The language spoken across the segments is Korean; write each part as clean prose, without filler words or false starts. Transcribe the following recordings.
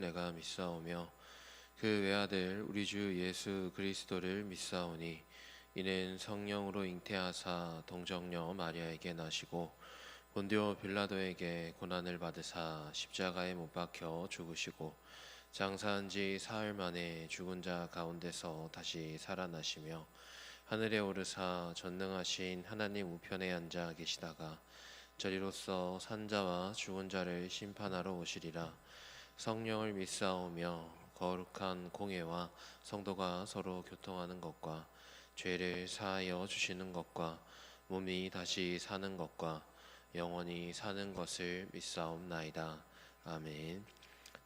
내가 믿사오며 그 외아들 우리 주 예수 그리스도를 믿사오니 이는 성령으로 잉태하사 동정녀 마리아에게 나시고 본디오 빌라도에게 고난을 받으사 십자가에 못 박혀 죽으시고 장사한 지 사흘 만에 죽은 자 가운데서 다시 살아나시며 하늘에 오르사 전능하신 하나님 우편에 앉아 계시다가 저리로서 산자와 죽은 자를 심판하러 오시리라. 성령을 믿사오며 거룩한 공회와 성도가 서로 교통하는 것과 죄를 사하여 주시는 것과 몸이 다시 사는 것과 영원히 사는 것을 믿사옵나이다. 아멘.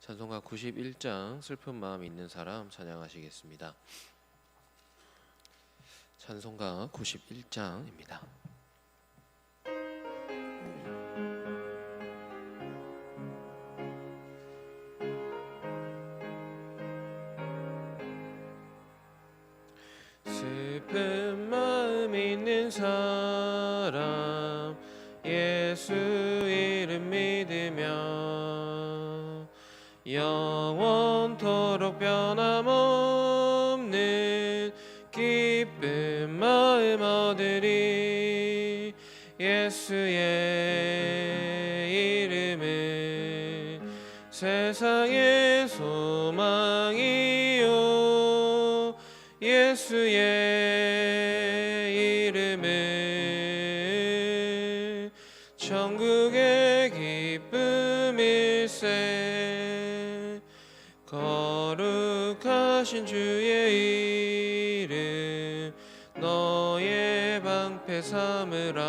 찬송가 91장 슬픈 마음 있는 사람 찬양하시겠습니다. 찬송가 91장입니다. 슬픈 마음 있는 사람 예수 이름 믿으며 영원토록 변함없는 기쁜 마음 얻으리. 예수의 이름은 세상의 소망이요 예수의 이름은 천국의 기쁨일세. 거룩하신 주의 이름 너의 방패 삼으라.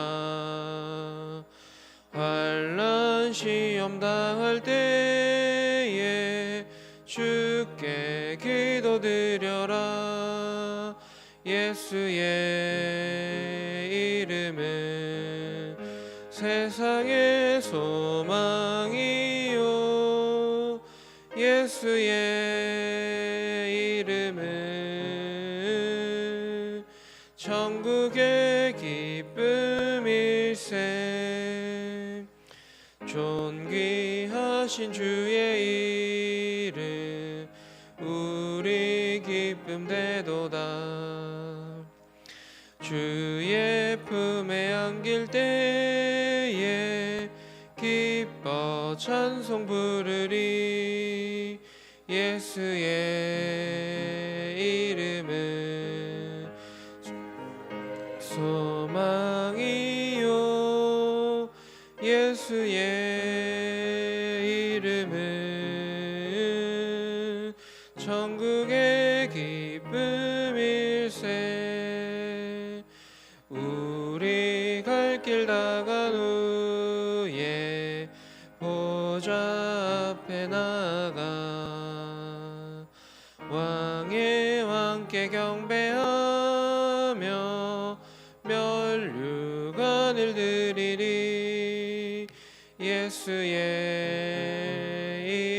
환난 시험 당할 때에 주께 기도드려라. 예수의 이름은 세상의 소망이요 예수의 이름은 천국의 기쁨일세. 존귀하신 주의 이름 우리 기쁨 되도다. 주의 품에 안길 때에 기뻐 찬송 부르리. 예수의 이름은 소망이요 예수의 이름은 천국의 기쁨일세. 우리 갈 길 다간 후에 보좌 앞에 나가 왕의 왕께 경배하며 면류관을 드리리. 예수의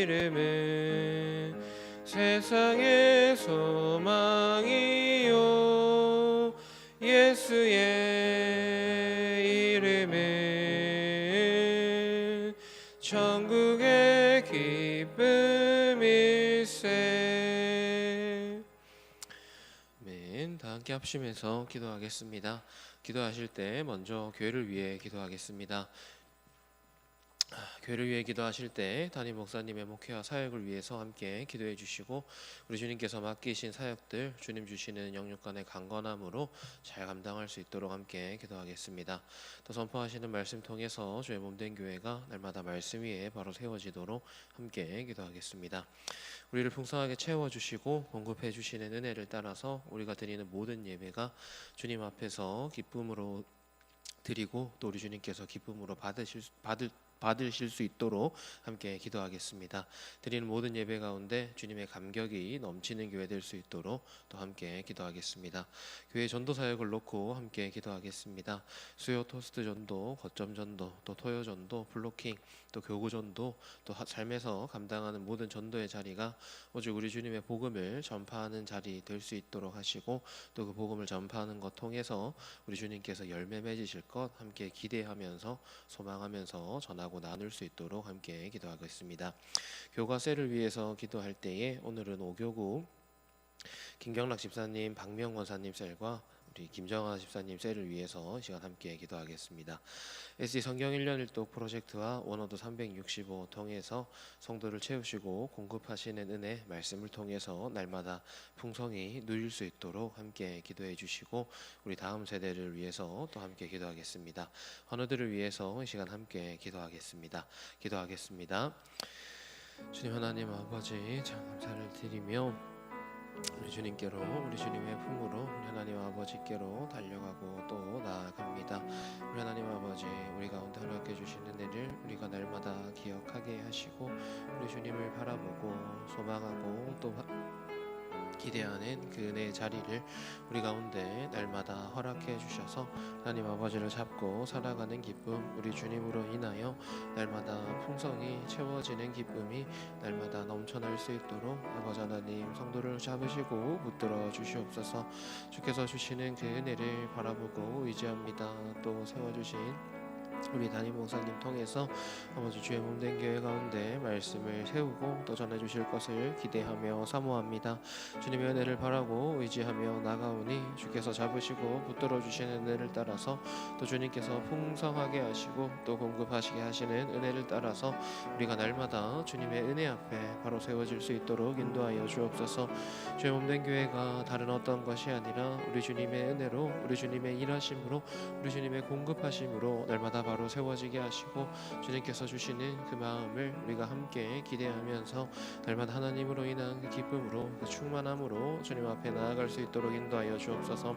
이름은 세상의 소망이요 예수의 이름은 천국의 기쁨일세. 아멘. 다 함께 합심해서 기도하겠습니다. 기도하실 때 먼저 교회를 위해 기도하겠습니다. 교회를 위해 기도하실 때 담임 목사님의 목회와 사역을 위해서 함께 기도해 주시고 우리 주님께서 맡기신 사역들 주님 주시는 영육간의 강건함으로 잘 감당할 수 있도록 함께 기도하겠습니다. 또 선포하시는 말씀 통해서 주의 몸된 교회가 날마다 말씀 위에 바로 세워지도록 함께 기도하겠습니다. 우리를 풍성하게 채워주시고 공급해 주시는 은혜를 따라서 우리가 드리는 모든 예배가 주님 앞에서 기쁨으로 드리고 또 우리 주님께서 기쁨으로 받으실 수 있도록 함께 기도하겠습니다. 드리는 모든 예배 가운데 주님의 감격이 넘치는 교회 될 수 있도록 또 함께 기도하겠습니다. 교회 전도 사역을 놓고 함께 기도하겠습니다. 수요 토스트 전도, 거점 전도, 또 토요 전도, 블로킹, 또 교구 전도, 또 삶에서 감당하는 모든 전도의 자리가 오직 우리 주님의 복음을 전파하는 자리 될 수 있도록 하시고 또 그 복음을 전파하는 것 통해서 우리 주님께서 열매 맺으실 것 함께 기대하면서 소망하면서 전하고 교제하고 나눌 수 있도록 함께 기도하겠습니다. 교과서를 위해서 기도할 때에 오늘은 5교구 김경락 집사님, 박명 권사님 셀과 우리 김정아 집사님 셀을 위해서 시간 함께 기도하겠습니다. SD 성경 1년 1독 프로젝트와 원어도 365 통해서 성도를 채우시고 공급하시는 은혜 말씀을 통해서 날마다 풍성히 누릴 수 있도록 함께 기도해 주시고 우리 다음 세대를 위해서 또 함께 기도하겠습니다. 헌어들을 위해서 이 시간 함께 기도하겠습니다. 주님 하나님 아버지 참 감사를 드리며 우리 주님께로 우리 주님의 품으로 우리 하나님 아버지께로 달려가고 또 나아갑니다. 우리 하나님 아버지 우리 가운데 허락해 주시는 은혜를 우리가 날마다 기억하게 하시고 우리 주님을 바라보고 소망하고 또 기대하는 그 은혜의 자리를 우리 가운데 날마다 허락해 주셔서 하나님 아버지를 잡고 살아가는 기쁨, 우리 주님으로 인하여 날마다 풍성히 채워지는 기쁨이 날마다 넘쳐날 수 있도록 아버지 하나님 성도를 잡으시고 붙들어 주시옵소서. 주께서 주시는 그 은혜를 바라보고 의지합니다. 또 세워주신 우리 담임 목사님 통해서 아버지 주의 몸된 교회 가운데 말씀을 세우고 또 전해주실 것을 기대하며 사모합니다. 주님의 은혜를 바라고 의지하며 나가오니 주께서 잡으시고 붙들어 주시는 은혜를 따라서 또 주님께서 풍성하게 하시고 또 공급하시게 하시는 은혜를 따라서 우리가 날마다 주님의 은혜 앞에 바로 세워질 수 있도록 인도하여 주옵소서. 주의 몸된 교회가 다른 어떤 것이 아니라 우리 주님의 은혜로 우리 주님의 일하심으로 우리 주님의 공급하심으로 날마다 바로 세워지게 하시고 주님께서 주시는 그 마음을 우리가 함께 기대하면서 날마다 하나님으로 인한 그 기쁨으로 그 충만함으로 주님 앞에 나아갈 수 있도록 인도하여 주옵소서.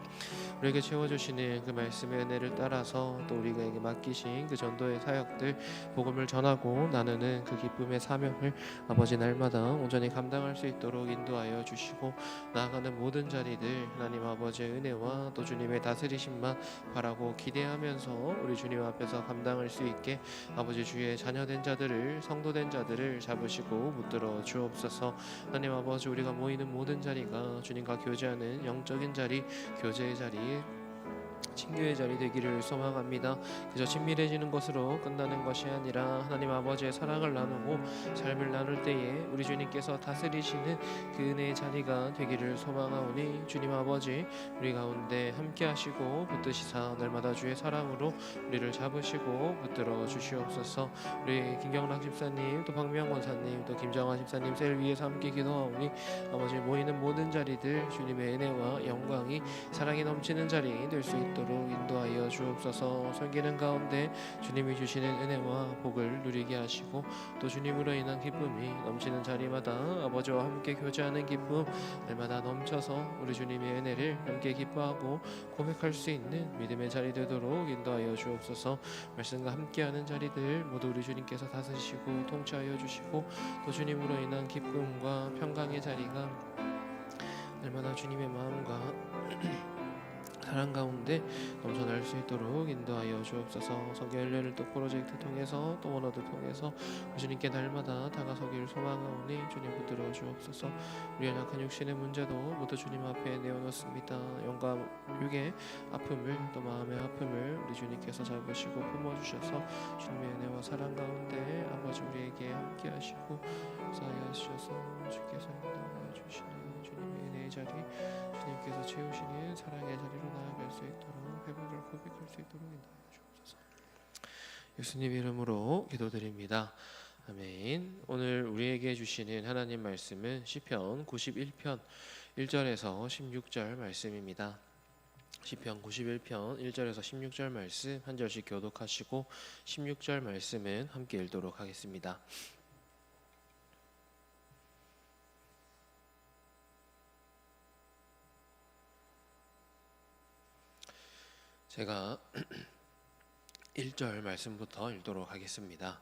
우리에게 채워주시는 그 말씀의 은혜를 따라서 또 우리에게 맡기신 그 전도의 사역들 복음을 전하고 나누는 그 기쁨의 사명을 아버지 날마다 온전히 감당할 수 있도록 인도하여 주시고 나아가는 모든 자리들 하나님 아버지의 은혜와 또 주님의 다스리심만 바라고 기대하면서 우리 주님 앞에서 감당할 수 있게 아버지 주의 자녀된 자들을 성도된 자들을 잡으시고 붙들어 주옵소서. 하나님 아버지 우리가 모이는 모든 자리가 주님과 교제하는 영적인 자리, 교제의 자리, 친교의 자리 되기를 소망합니다. 그저 친밀해지는 것으로 끝나는 것이 아니라 하나님 아버지의 사랑을 나누고 삶을 나눌 때에 우리 주님께서 다스리시는 그 은혜의 자리가 되기를 소망하오니 주님 아버지 우리 가운데 함께 하시고 붙드시사 날마다 주의 사랑으로 우리를 잡으시고 붙들어 주시옵소서. 우리 김경락 집사님 또 박명 권사님 또 김정아 집사님 셀 위해서 함께 기도하오니 아버지 모이는 모든 자리들 주님의 은혜와 영광이 사랑이 넘치는 자리 될 수 있도록 인도하여 주옵소서. 섬기는 가운데 주님이 주시는 은혜와 복을 누리게 하시고 또 주님으로 인한 기쁨이 넘치는 자리마다 아버지와 함께 교제하는 기쁨 날마다 넘쳐서 우리 주님의 은혜를 함께 기뻐하고 고백할 수 있는 믿음의 자리 되도록 인도하여 주옵소서. 말씀과 함께하는 자리들 모두 우리 주님께서 다스리시고 통치하여 주시고 또 주님으로 인한 기쁨과 평강의 자리가 날마다 주님의 마음과 사랑 가운데 넘쳐날 수 있도록 인도하여 주옵소서. 성경 1년을 또 프로젝트 통해서 또 원어도 통해서 주님께 날마다 다가서기를 소망하오니 주님 붙들어 주옵소서. 우리 연약한 육신의 문제도 모두 주님 앞에 내어놓습니다. 영과 육의 아픔을 또 마음의 아픔을 우리 주님께서 잡으시고 품어주셔서 주님의 은혜와 사랑 가운데 아버지 우리에게 함께 하시고 역사하여 주셔서 주께서 인도하여 주시는 주님의 은혜의 자리 주님께서 채우시는 사랑의 자리로 나아갈 수 있도록 회복을 고백할 수 있도록 인도하여 주옵소서. 예수님 이름으로 기도드립니다. 아멘. 오늘 우리에게 주시는 하나님 말씀은 시편 91편 1절에서 16절 말씀입니다. 시편 91편 1절에서 16절 말씀 한 절씩 교독하시고 16절 말씀은 함께 읽도록 하겠습니다. 제가 1절 말씀부터 읽도록 하겠습니다.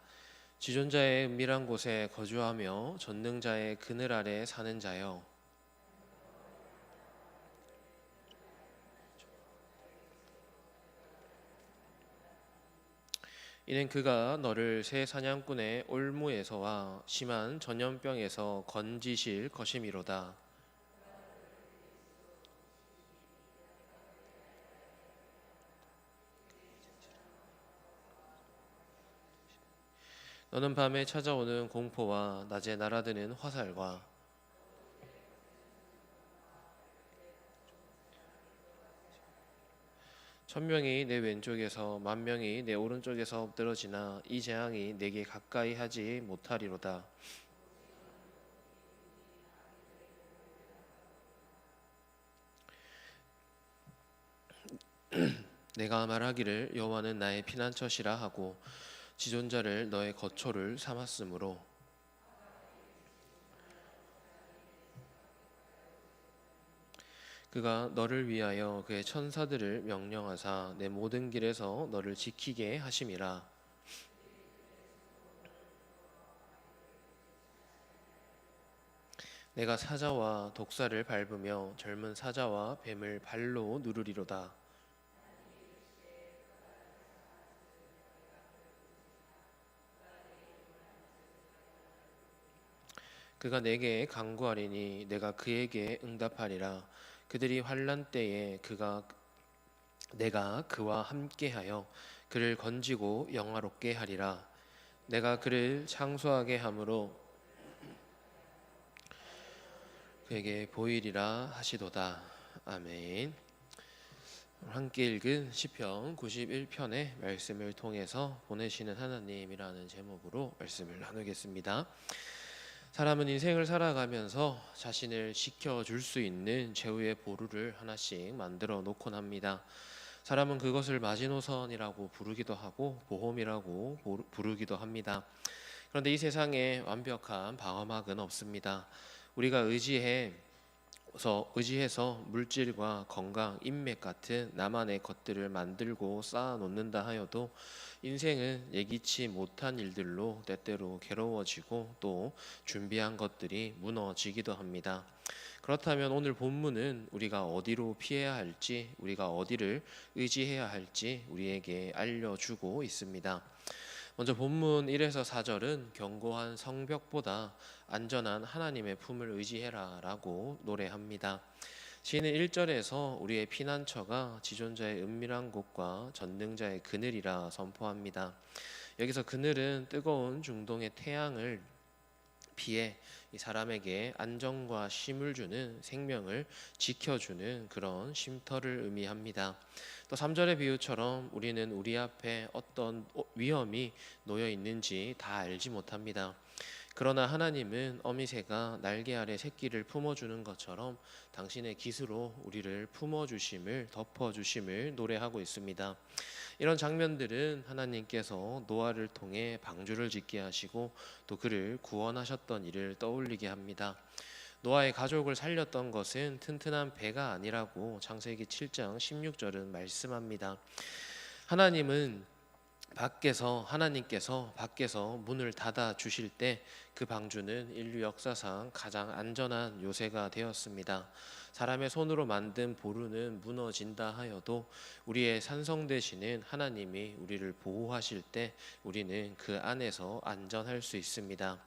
지존자의 은밀한 곳에 거주하며 전능자의 그늘 아래 사는 자여, 이는 그가 너를 새 사냥꾼의 올무에서와 심한 전염병에서 건지실 것이미로다. 너는 밤에 찾아오는 공포와 낮에 날아드는 화살과 천명이 내 왼쪽에서 만명이 내 오른쪽에서 엎드러지나 이 재앙이 내게 가까이 하지 못하리로다. 내가 말하기를 여호와는 나의 피난처시라 하고 지존자를 너의 거처를 삼았으므로 그가 너를 위하여 그의 천사들을 명령하사 내 모든 길에서 너를 지키게 하심이라. 내가 사자와 독사를 밟으며 젊은 사자와 뱀을 발로 누르리로다. 그가 내게 간구하리니 내가 그에게 응답하리라. 그들이 환난 때에 내가 그와 함께하여 그를 건지고 영화롭게 하리라. 내가 그를 장수하게 함으로 그에게 보이리라 하시도다. 아멘. 함께 읽은 시편 91편의 말씀을 통해서 보내시는 하나님이라는 제목으로 말씀을 나누겠습니다. 사람은 인생을 살아가면서 자신을 지켜줄 수 있는 최후의 보루를 하나씩 만들어 놓곤 합니다. 사람은 그것을 마지노선이라고 부르기도 하고 보험이라고 부르기도 합니다. 그런데 이 세상에 완벽한 방어막은 없습니다. 우리가 의지해서 물질과 건강, 인맥 같은 나만의 것들을 만들고 쌓아 놓는다 하여도 인생은 예기치 못한 일들로 때때로 괴로워지고 또 준비한 것들이 무너지기도 합니다. 그렇다면 오늘 본문은 우리가 어디로 피해야 할지, 우리가 어디를 의지해야 할지 우리에게 알려주고 있습니다. 먼저 본문 1에서 4절은 견고한 성벽보다 안전한 하나님의 품을 의지해라 라고 노래합니다. 시인은 1절에서 우리의 피난처가 지존자의 은밀한 곳과 전능자의 그늘이라 선포합니다. 여기서 그늘은 뜨거운 중동의 태양을 피해 이 사람에게 안정과 쉼을 주는, 생명을 지켜주는 그런 쉼터를 의미합니다. 또 3절의 비유처럼 우리는 우리 앞에 어떤 위험이 놓여 있는지 다 알지 못합니다. 그러나 하나님은 어미새가 날개 아래 새끼를 품어주는 것처럼 당신의 깃으로 우리를 품어주심을, 덮어주심을 노래하고 있습니다. 이런 장면들은 하나님께서 노아를 통해 방주를 짓게 하시고 또 그를 구원하셨던 일을 떠올리게 합니다. 노아의 가족을 살렸던 것은 튼튼한 배가 아니라고 창세기 7장 16절은 말씀합니다. 하나님께서 밖에서 문을 닫아 주실 때 그 방주는 인류 역사상 가장 안전한 요새가 되었습니다. 사람의 손으로 만든 보루는 무너진다 하여도 우리의 산성 되시는 하나님이 우리를 보호하실 때 우리는 그 안에서 안전할 수 있습니다.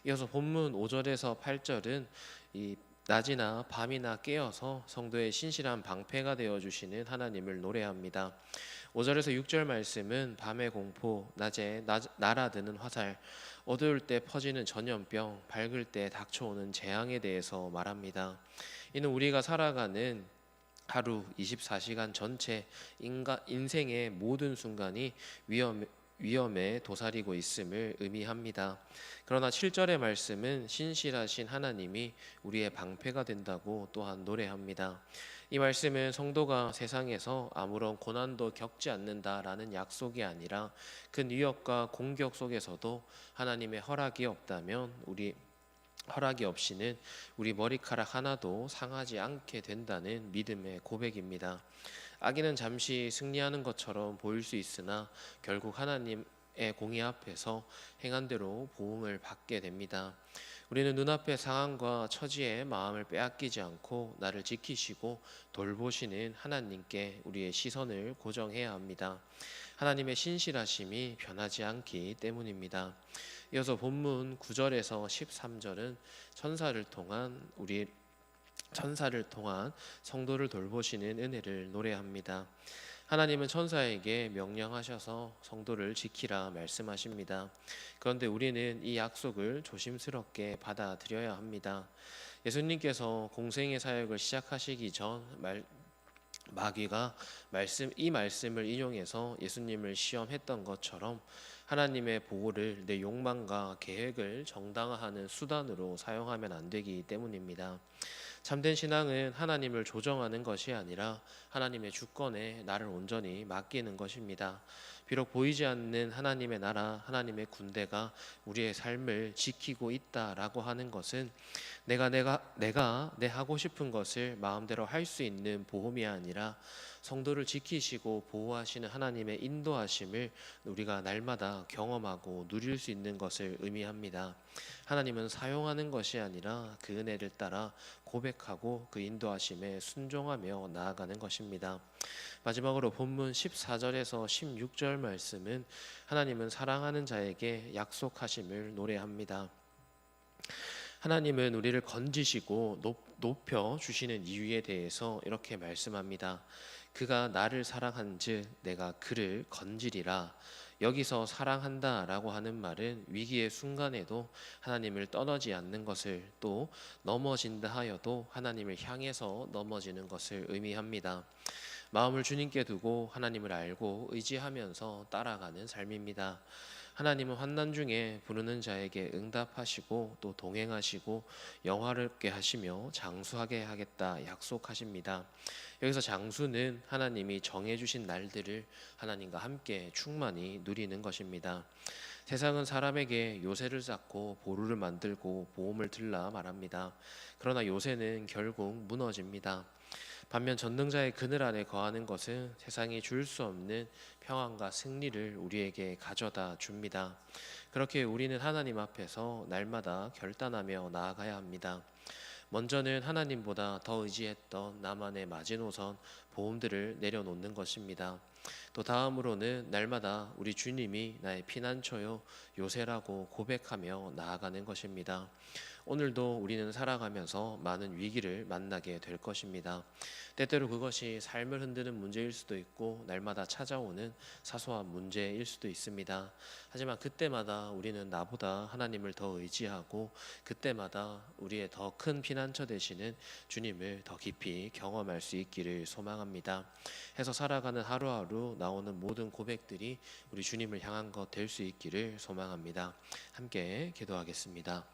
이어서 본문 5절에서 8절은 이 낮이나 밤이나 깨어서 성도의 신실한 방패가 되어주시는 하나님을 노래합니다. 5절에서 6절 말씀은 밤의 공포, 낮에 날아드는 화살, 어두울 때 퍼지는 전염병, 밝을 때 닥쳐오는 재앙에 대해서 말합니다. 이는 우리가 살아가는 하루 24시간 전체 인생의 모든 순간이 위험에 도사리고 있음을 의미합니다. 그러나 7절의 말씀은 신실하신 하나님이 우리의 방패가 된다고 또한 노래합니다. 이 말씀은 성도가 세상에서 아무런 고난도 겪지 않는다라는 약속이 아니라 그 위협과 공격 속에서도 하나님의 허락이 없이는 우리 머리카락 하나도 상하지 않게 된다는 믿음의 고백입니다. 악인은 잠시 승리하는 것처럼 보일 수 있으나 결국 하나님의 공의 앞에서 행한 대로 보응을 받게 됩니다. 우리는 눈앞의 상황과 처지에 마음을 빼앗기지 않고 나를 지키시고 돌보시는 하나님께 우리의 시선을 고정해야 합니다. 하나님의 신실하심이 변하지 않기 때문입니다. 이어서 본문 9절에서 13절은 천사를 통한 성도를 돌보시는 은혜를 노래합니다. 하나님은 천사에게 명령하셔서 성도를 지키라 말씀하십니다. 그런데 우리는 이 약속을 조심스럽게 받아들여야 합니다. 예수님께서 공생의 사역을 시작하시기 전 마귀가 이 말씀을 인용해서 예수님을 시험했던 것처럼 하나님의 보호를 내 욕망과 계획을 정당화하는 수단으로 사용하면 안 되기 때문입니다. 참된 신앙은 하나님을 조정하는 것이 아니라 하나님의 주권에 나를 온전히 맡기는 것입니다. 비록 보이지 않는 하나님의 나라, 하나님의 군대가 우리의 삶을 지키고 있다라고 하는 것은 내가 내 하고 싶은 것을 마음대로 할 수 있는 보험이 아니라 성도를 지키시고 보호하시는 하나님의 인도하심을 우리가 날마다 경험하고 누릴 수 있는 것을 의미합니다. 하나님은 사용하는 것이 아니라 그 은혜를 따라 고백하고 그 인도하심에 순종하며 나아가는 것입니다. 마지막으로 본문 14절에서 16절 말씀은 하나님은 사랑하는 자에게 약속하심을 노래합니다. 하나님은 우리를 건지시고 높여 주시는 이유에 대해서 이렇게 말씀합니다. 그가 나를 사랑한즉 내가 그를 건지리라. 여기서 사랑한다라고 하는 말은 위기의 순간에도 하나님을 떠나지 않는 것을, 또 넘어진다 하여도 하나님을 향해서 넘어지는 것을 의미합니다. 마음을 주님께 두고 하나님을 알고 의지하면서 따라가는 삶입니다. 하나님은 환난 중에 부르는 자에게 응답하시고 또 동행하시고 영화롭게 하시며 장수하게 하겠다 약속하십니다. 여기서 장수는 하나님이 정해주신 날들을 하나님과 함께 충만히 누리는 것입니다. 세상은 사람에게 요새를 쌓고 보루를 만들고 보험을 들라 말합니다. 그러나 요새는 결국 무너집니다. 반면 전능자의 그늘 안에 거하는 것은 세상이 줄 수 없는 평안과 승리를 우리에게 가져다 줍니다. 그렇게 우리는 하나님 앞에서 날마다 결단하며 나아가야 합니다. 먼저는 하나님보다 더 의지했던 나만의 마지노선 보험들을 내려놓는 것입니다. 또 다음으로는 날마다 우리 주님이 나의 피난처요 요새라고 고백하며 나아가는 것입니다. 오늘도 우리는 살아가면서 많은 위기를 만나게 될 것입니다. 때때로 그것이 삶을 흔드는 문제일 수도 있고 날마다 찾아오는 사소한 문제일 수도 있습니다. 하지만 그때마다 우리는 나보다 하나님을 더 의지하고 그때마다 우리의 더 큰 피난처 되시는 주님을 더 깊이 경험할 수 있기를 소망합니다. 해서 살아가는 하루하루 나오는 모든 고백들이 우리 주님을 향한 것 될 수 있기를 소망합니다. 함께 기도하겠습니다.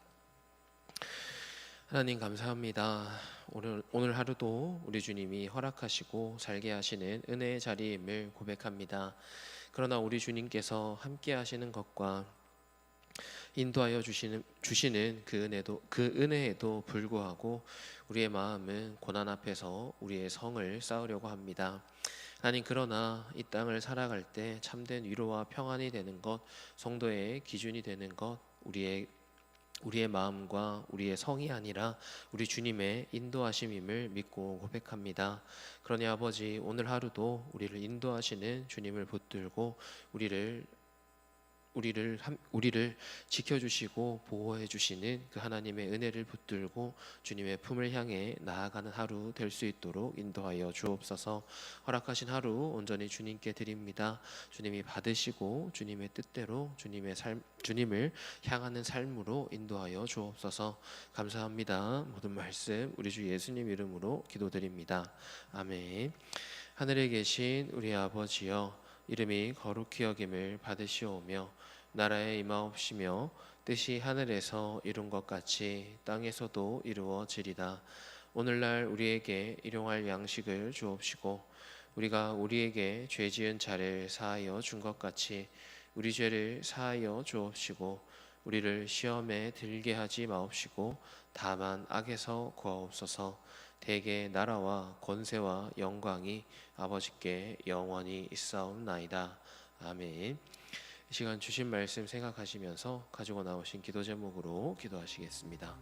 하나님 감사합니다. 오늘 하루도 우리 주님이 허락하시고 살게 하시는 은혜의 자리임을 고백합니다. 그러나 우리 주님께서 함께 하시는 것과 인도하여 주시는 그 은혜에도 불구하고 우리의 마음은 고난 앞에서 우리의 성을 쌓으려고 합니다. 하나님, 그러나 이 땅을 살아갈 때 참된 위로와 평안이 되는 것, 성도의 기준이 되는 것, 우리의 마음과 우리의 성이 아니라 우리 주님의 인도하심임을 믿고 고백합니다. 그러니 아버지, 오늘 하루도 우리를 인도하시는 주님을 붙들고 우리를 지켜주시고 보호해 주시는 그 하나님의 은혜를 붙들고 주님의 품을 향해 나아가는 하루 될 수 있도록 인도하여 주옵소서. 허락하신 하루 온전히 주님께 드립니다. 주님이 받으시고 주님의 뜻대로 주님을 향하는 삶으로 인도하여 주옵소서. 감사합니다. 모든 말씀 우리 주 예수님 이름으로 기도드립니다. 아멘. 하늘에 계신 우리 아버지여, 이름이 거룩히 여김을 받으시오며 나라에 임하옵시며 뜻이 하늘에서 이룬 것 같이 땅에서도 이루어지리다. 오늘날 우리에게 일용할 양식을 주옵시고 우리가 우리에게 죄 지은 자를 사하여 준 것 같이 우리 죄를 사하여 주옵시고 우리를 시험에 들게 하지 마옵시고 다만 악에서 구하옵소서. 대개 나라와 권세와 영광이 아버지께 영원히 있사옵나이다. 아멘. 이 시간 주신 말씀 생각하시면서 가지고 나오신 기도 제목으로 기도하시겠습니다.